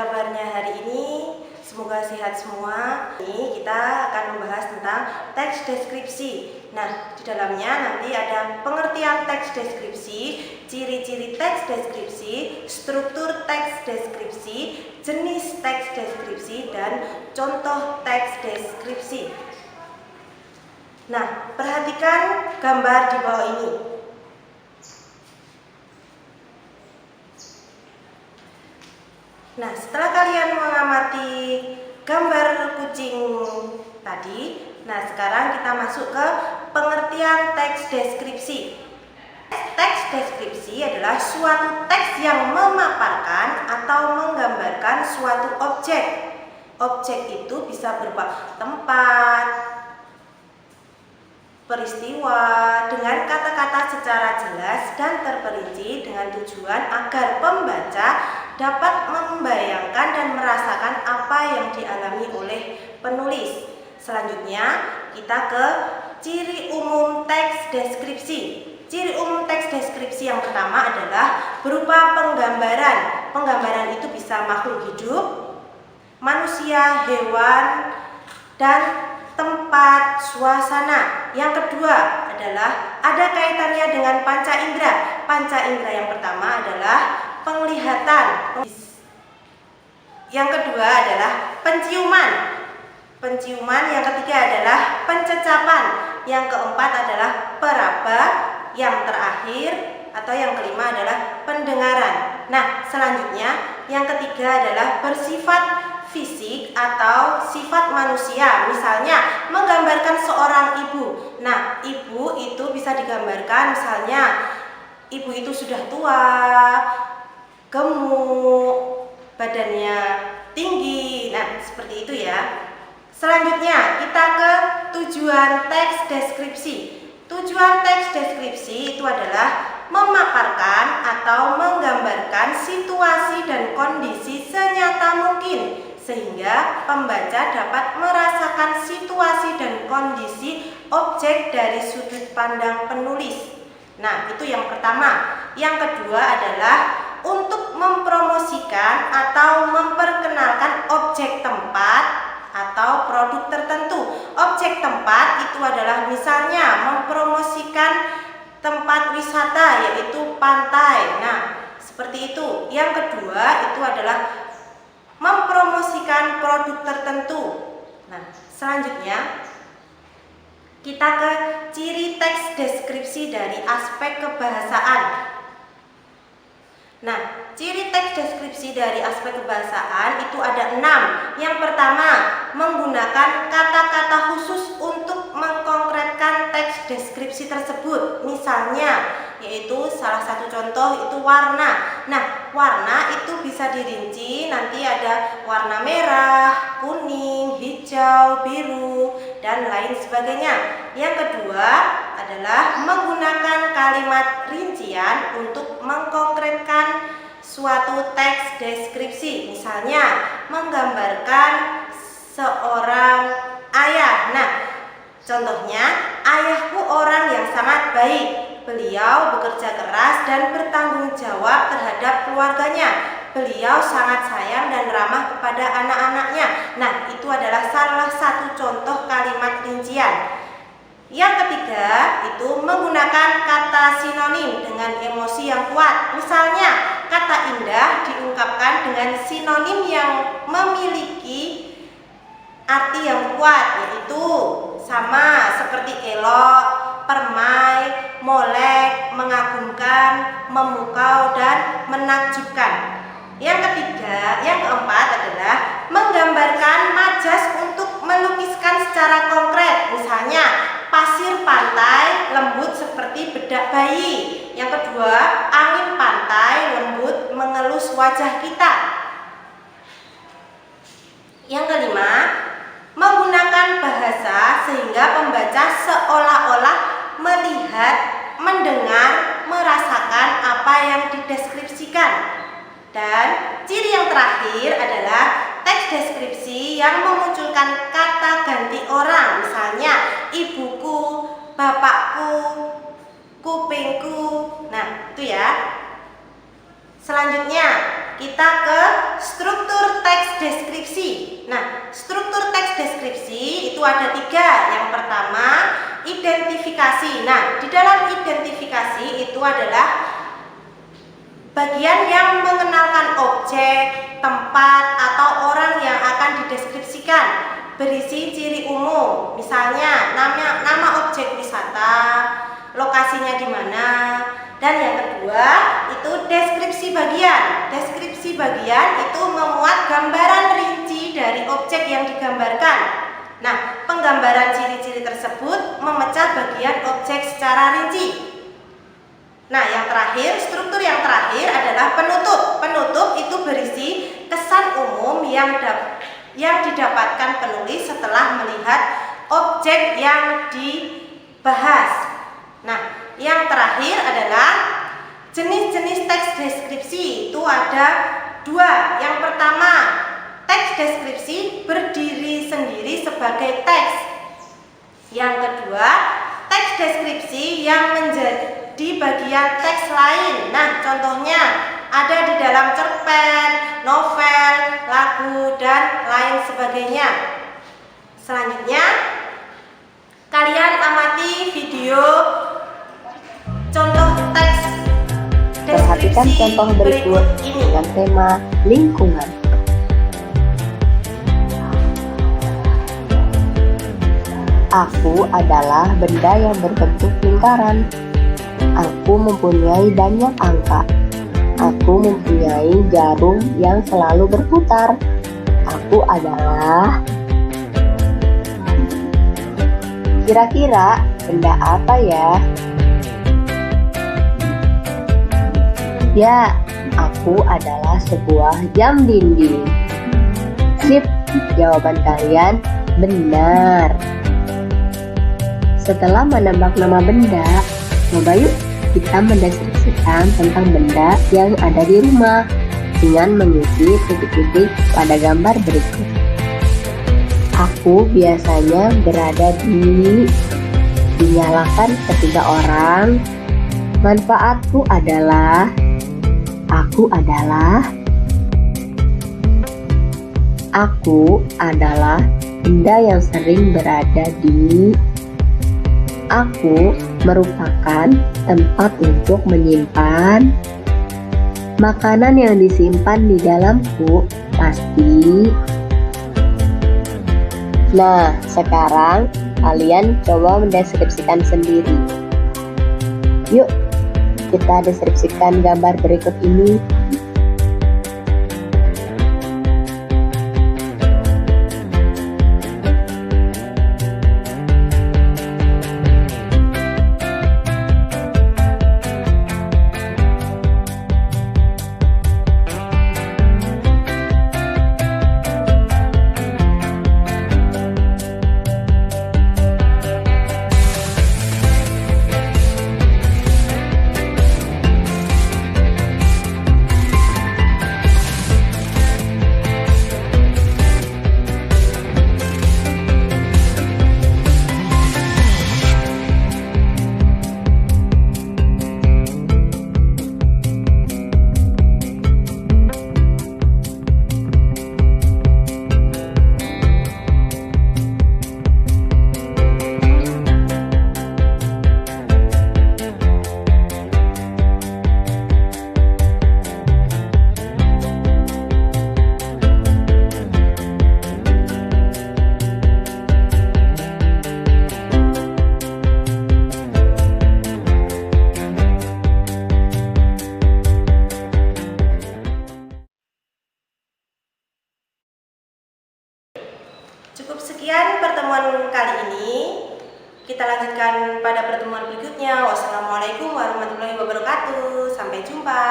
kabarnya hari ini? Semoga sehat semua. Ini kita akan membahas tentang teks deskripsi. Nah, di dalamnya nanti ada pengertian teks deskripsi, ciri-ciri teks deskripsi, struktur teks deskripsi, jenis teks deskripsi, dan contoh teks deskripsi. Nah, perhatikan gambar di bawah ini. Nah, setelah kalian mengamati gambar kucing tadi, nah sekarang kita masuk ke pengertian teks deskripsi. Teks deskripsi adalah suatu teks yang memaparkan atau menggambarkan suatu objek. Objek itu bisa berupa tempat, peristiwa dengan kata-kata secara jelas dan terperinci dengan tujuan agar pembaca dapat membayangkan dan merasakan apa yang dialami oleh penulis. Selanjutnya kita ke ciri umum teks deskripsi. Ciri umum teks deskripsi yang pertama adalah berupa penggambaran. Penggambaran itu bisa makhluk hidup, manusia, hewan, dan tempat, suasana. Yang kedua adalah ada kaitannya dengan panca indera. Panca indera yang pertama adalah penglihatan. Yang kedua adalah penciuman. Penciuman. Yang ketiga adalah pencecapan. Yang keempat adalah peraba. Yang terakhir atau yang kelima adalah pendengaran. Nah, selanjutnya yang ketiga adalah bersifat fisik atau sifat manusia. Misalnya menggambarkan seorang ibu. Nah, ibu itu bisa digambarkan misalnya ibu itu sudah tua, gemuk, badannya tinggi. Nah, seperti itu ya. Selanjutnya kita ke tujuan teks deskripsi. Tujuan teks deskripsi itu adalah memaparkan atau menggambarkan situasi dan kondisi senyata mungkin sehingga pembaca dapat merasakan situasi dan kondisi objek dari sudut pandang penulis. Nah, itu yang pertama. Yang kedua adalah untuk mempromosikan atau memperkenalkan objek tempat atau produk tertentu. Objek tempat itu adalah misalnya mempromosikan tempat wisata yaitu pantai. Nah, seperti itu. Yang kedua itu adalah mempromosikan produk tertentu. Nah, selanjutnya kita ke ciri teks deskripsi dari aspek kebahasaan. Nah, ciri teks deskripsi dari aspek kebahasaan itu ada 6. Yang pertama, menggunakan kata-kata khusus untuk mengkonkretkan teks deskripsi tersebut. Misalnya, yaitu salah satu contoh itu warna. Nah, warna itu bisa dirinci, nanti ada warna merah, kuning, hijau, biru, dan lain sebagainya. Yang kedua adalah menggunakan kalimat rincian untuk mengkonkretkan suatu teks deskripsi. Misalnya menggambarkan seorang ayah. Nah, contohnya, ayahku orang yang sangat baik. Beliau bekerja keras dan bertanggung jawab terhadap keluarganya. Beliau sangat sayang dan ramah kepada anak-anaknya. Nah, itu adalah salah satu contoh kalimat rincian. Yang ketiga itu menggunakan kata sinonim dengan emosi yang kuat. Misalnya, kata indah diungkapkan dengan sinonim yang memiliki arti yang kuat, yaitu sama seperti elok, permai, molek, mengagumkan, memukau, dan menakjubkan. Yang keempat adalah menggambarkan majas untuk melukiskan secara konkret. Misalnya, pasir pantai lembut seperti bedak bayi. Yang kedua, angin pantai lembut mengelus wajah kita. Yang kelima, menggunakan bahasa sehingga pembaca seolah-olah melihat, mendengar, merasakan apa yang dideskripsikan. Dan ciri yang terakhir adalah teks deskripsi yang memunculkan kata ganti orang. Misalnya, ibuku, bapakku, kupingku. Nah, itu ya. Selanjutnya, kita ke struktur teks deskripsi. Nah, struktur teks deskripsi itu ada 3. Yang pertama, identifikasi. Nah, di dalam identifikasi itu adalah bagian yang mengenalkan objek, tempat, atau orang yang akan dideskripsikan, berisi ciri umum, misalnya nama objek wisata, lokasinya di mana. Dan yang kedua, itu deskripsi bagian. Deskripsi bagian itu memuat gambaran rinci dari objek yang digambarkan. Nah, penggambaran ciri-ciri tersebut memecah bagian objek secara rinci. Nah, yang terakhir, struktur yang terakhir adalah penutup. Penutup itu berisi kesan umum yang didapatkan penulis setelah melihat objek yang dibahas. Nah, yang terakhir adalah jenis-jenis teks deskripsi. Itu ada 2. Yang pertama, teks deskripsi berdiri sendiri sebagai teks. Yang kedua, teks deskripsi yang menjadi bagian teks lain. Nah, contohnya ada di dalam cerpen, novel, lagu, dan lain sebagainya. Selanjutnya, kalian amati video contoh teks deskripsi. Perhatikan contoh berikut dengan tema lingkungan. Aku adalah benda yang berbentuk lingkaran. Aku mempunyai banyak angka. Aku mempunyai jarum yang selalu berputar. Aku adalah... Kira-kira benda apa ya? Ya, aku adalah sebuah jam dinding. Sip, jawaban kalian benar. Setelah menebak nama benda, coba yuk kita mendeskripsikan tentang benda yang ada di rumah dengan mengisi titik-titik pada gambar berikut. Aku biasanya berada dinyalakan ketiga orang. Manfaatku adalah Aku adalah benda yang sering berada di. Aku merupakan tempat untuk menyimpan. Makanan yang disimpan di dalamku pasti. Nah, sekarang kalian coba mendeskripsikan sendiri. Yuk, kita deskripsikan gambar berikut ini. Cukup sekian pertemuan kali ini. Kita lanjutkan pada pertemuan berikutnya. Wassalamualaikum warahmatullahi wabarakatuh. Sampai jumpa.